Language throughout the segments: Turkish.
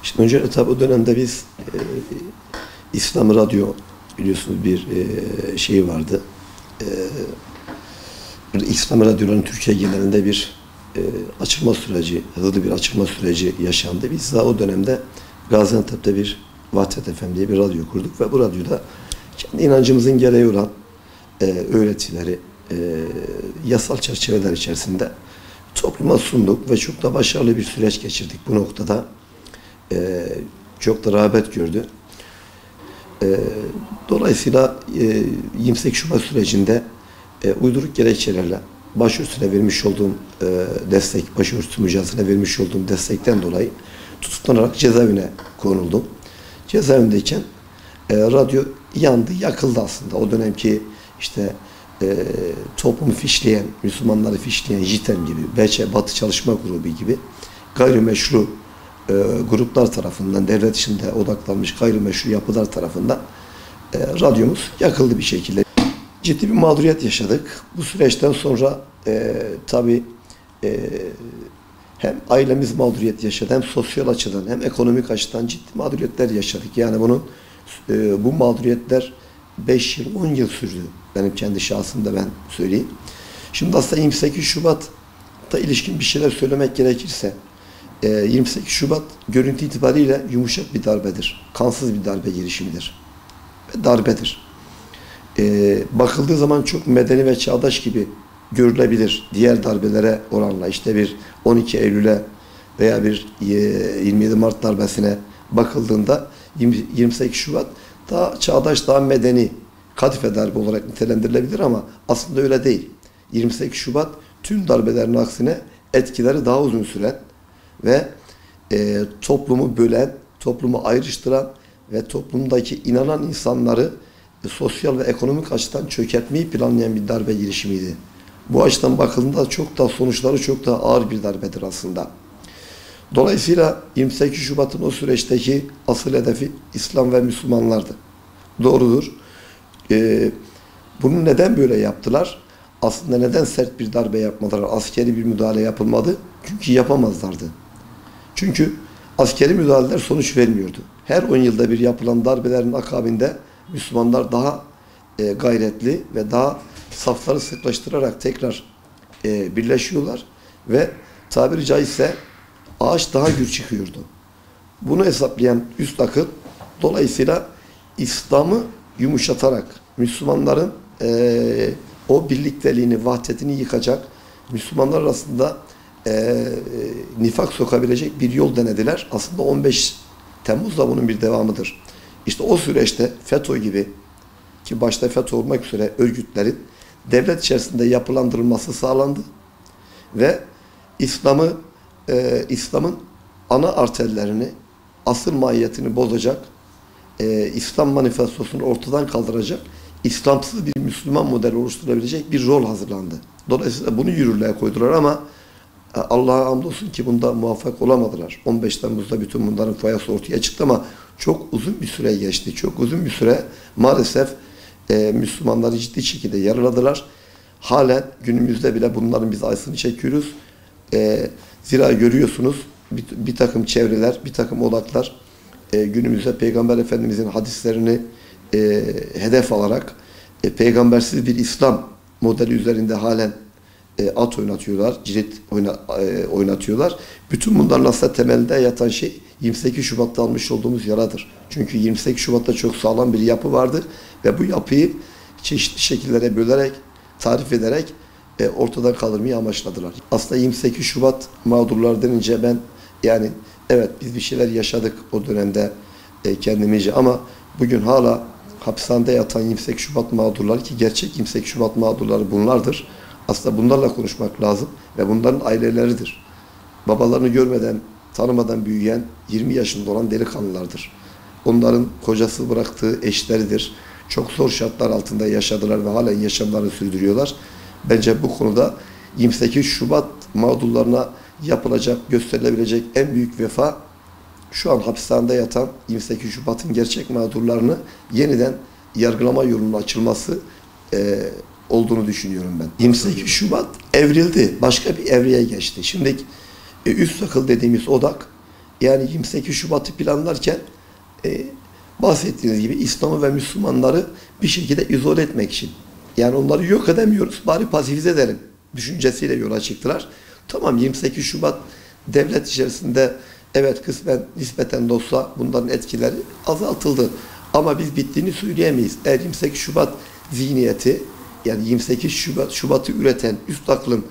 Şimdi önce tabi o dönemde biz İslam Radyo biliyorsunuz bir şey vardı. İslam Radyo'nun Türkiye genelinde bir açılma süreci, hızlı bir açılma süreci yaşandı. Biz daha o dönemde Gaziantep'te bir Vahdet FM diye bir radyo kurduk ve bu radyoda kendi inancımızın gereği olan öğretileri yasal çerçeveler içerisinde topluma sunduk ve çok da başarılı bir süreç geçirdik bu noktada. Çok da rağbet gördü. Dolayısıyla 28 Şubat sürecinde uyduruk gerekçelerle başörtüsüne vermiş olduğum destek, başörtüsü mücadelesine vermiş olduğum destekten dolayı tutuklanarak cezaevine konuldum. Cezaevindeyken radyo yandı, yakıldı aslında. O dönemki işte toplumu fişleyen, Müslümanları fişleyen JITEM gibi, BÇ Batı Çalışma Grubu gibi gayrimeşru gruplar tarafından, devlet içinde odaklanmış gayrimeşru yapılar tarafından radyomuz yakıldı bir şekilde. Ciddi bir mağduriyet yaşadık. Bu süreçten sonra tabii hem ailemiz mağduriyet yaşadı, hem sosyal açıdan, hem ekonomik açıdan ciddi mağduriyetler yaşadık. Yani bu mağduriyetler 5 yıl, 10 yıl sürdü. Benim kendi şahsımda ben söyleyeyim. Şimdi aslında 28 Şubat'ta ilişkin bir şeyler söylemek gerekirse, 28 Şubat görüntü itibariyle yumuşak bir darbedir. Kansız bir darbe girişimidir. Ve darbedir. Bakıldığı zaman çok medeni ve çağdaş gibi görülebilir. Diğer darbelere oranla işte bir 12 Eylül'e veya bir 27 Mart darbesine bakıldığında 28 Şubat daha çağdaş, daha medeni kadife darbe olarak nitelendirilebilir ama aslında öyle değil. 28 Şubat tüm darbelerin aksine etkileri daha uzun süren ve toplumu bölen, toplumu ayrıştıran ve toplumdaki inanan insanları sosyal ve ekonomik açıdan çökertmeyi planlayan bir darbe girişimiydi. Bu açıdan bakıldığında sonuçları çok daha ağır bir darbedir aslında. Dolayısıyla 28 Şubat'ın o süreçteki asıl hedefi İslam ve Müslümanlardı. Doğrudur. Bunu neden böyle yaptılar? Aslında neden sert bir darbe yapmadılar? Askeri bir müdahale yapılmadı. Çünkü yapamazlardı. Çünkü askeri müdahaleler sonuç vermiyordu. Her 10 yılda bir yapılan darbelerin akabinde Müslümanlar daha gayretli ve daha safları sıklaştırarak tekrar birleşiyorlar ve tabiri caizse ağaç daha gür çıkıyordu. Bunu hesaplayan üst akıl dolayısıyla İslam'ı yumuşatarak Müslümanların o birlikteliğini, vahdetini yıkacak, Müslümanlar arasında nifak sokabilecek bir yol denediler. Aslında 15 Temmuz da bunun bir devamıdır. İşte o süreçte FETÖ gibi, ki başta FETÖ olmak üzere örgütlerin devlet içerisinde yapılandırılması sağlandı ve İslam'ın ana arterlerini, asıl mahiyetini bozacak, İslam manifestosunu ortadan kaldıracak, İslamsız bir Müslüman modeli oluşturabilecek bir rol hazırlandı. Dolayısıyla bunu yürürlüğe koydular ama Allah'a hamdolsun ki bunda muvaffak olamadılar. 15 Temmuz'da bütün bunların foyası ortaya çıktı ama çok uzun bir süre geçti. Çok uzun bir süre maalesef Müslümanları ciddi şekilde yaraladılar. Halen günümüzde bile bunların biz acısını çekiyoruz. Zira görüyorsunuz bir takım çevreler, bir takım odaklar günümüzde Peygamber Efendimizin hadislerini hedef alarak peygambersiz bir İslam modeli üzerinde halen at oynatıyorlar, cirit oynatıyorlar. Bütün bunların aslında temelinde yatan şey 28 Şubat'ta almış olduğumuz yaradır. Çünkü 28 Şubat'ta çok sağlam bir yapı vardı ve bu yapıyı çeşitli şekillere bölerek, tarif ederek ortadan kaldırmayı amaçladılar. Aslında 28 Şubat mağdurlar denince ben yani evet biz bir şeyler yaşadık o dönemde kendimizce ama bugün hala hapishanede yatan 28 Şubat mağdurları ki gerçek 28 Şubat mağdurları bunlardır. Aslında bunlarla konuşmak lazım ve bunların aileleridir. Babalarını görmeden, tanımadan büyüyen 20 yaşında olan delikanlılardır. Onların kocası bıraktığı eşleridir. Çok zor şartlar altında yaşadılar ve halen yaşamlarını sürdürüyorlar. Bence bu konuda 28 Şubat mağdurlarına yapılacak, gösterilebilecek en büyük vefa şu an hapishanede yatan 28 Şubat'ın gerçek mağdurlarını yeniden yargılama yolunun açılması olduğunu düşünüyorum ben. 28 Şubat evrildi. Başka bir evreye geçti. Şimdi üst akıl dediğimiz odak, yani 28 Şubat'ı planlarken bahsettiğiniz gibi İslam'ı ve Müslümanları bir şekilde izole etmek için. Yani onları yok edemiyoruz, bari pasifize edelim düşüncesiyle yola çıktılar. Tamam, 28 Şubat devlet içerisinde evet kısmen nispeten de olsa bunların etkileri azaltıldı. Ama biz bittiğini söyleyemeyiz. Eğer 28 Şubat zihniyeti, yani 28 Şubat'ı üreten üst aklın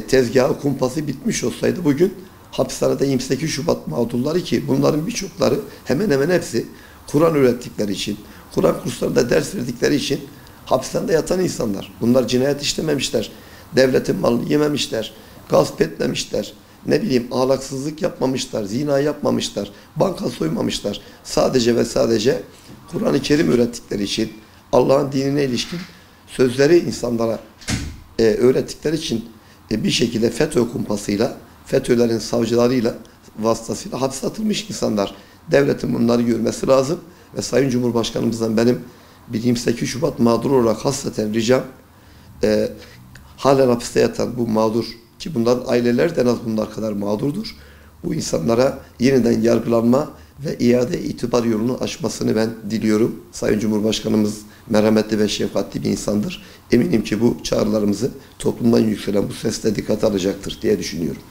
tezgahı, kumpası bitmiş olsaydı bugün hapishanede 28 Şubat mağdurları, ki bunların birçokları, hemen hemen hepsi Kur'an öğrettikleri için, Kur'an kurslarında ders verdikleri için hapishanede yatan insanlar. Bunlar cinayet işlememişler, devletin malını yememişler, gasp etmemişler, ne bileyim ahlaksızlık yapmamışlar, zina yapmamışlar, banka soymamışlar. Sadece ve sadece Kur'an-ı Kerim öğrettikleri için, Allah'ın dinine ilişkin sözleri insanlara öğrettikleri için bir şekilde FETÖ kumpasıyla, FETÖ'lerin savcılarıyla, vasıtasıyla hapse atılmış insanlar. Devletin bunları görmesi lazım ve Sayın Cumhurbaşkanımızdan benim bir 28 Şubat mağdur olarak hasreten ricam, halen hapiste yatan bu mağdur, ki bunların aileleri de en az bunlar kadar mağdurdur, bu insanlara yeniden yargılanma ve iade itibar yolunu açmasını ben diliyorum. Sayın Cumhurbaşkanımız merhametli ve şefkatli bir insandır. Eminim ki bu çağrılarımızı toplumdan yükselen bu sesle dikkate alacaktır diye düşünüyorum.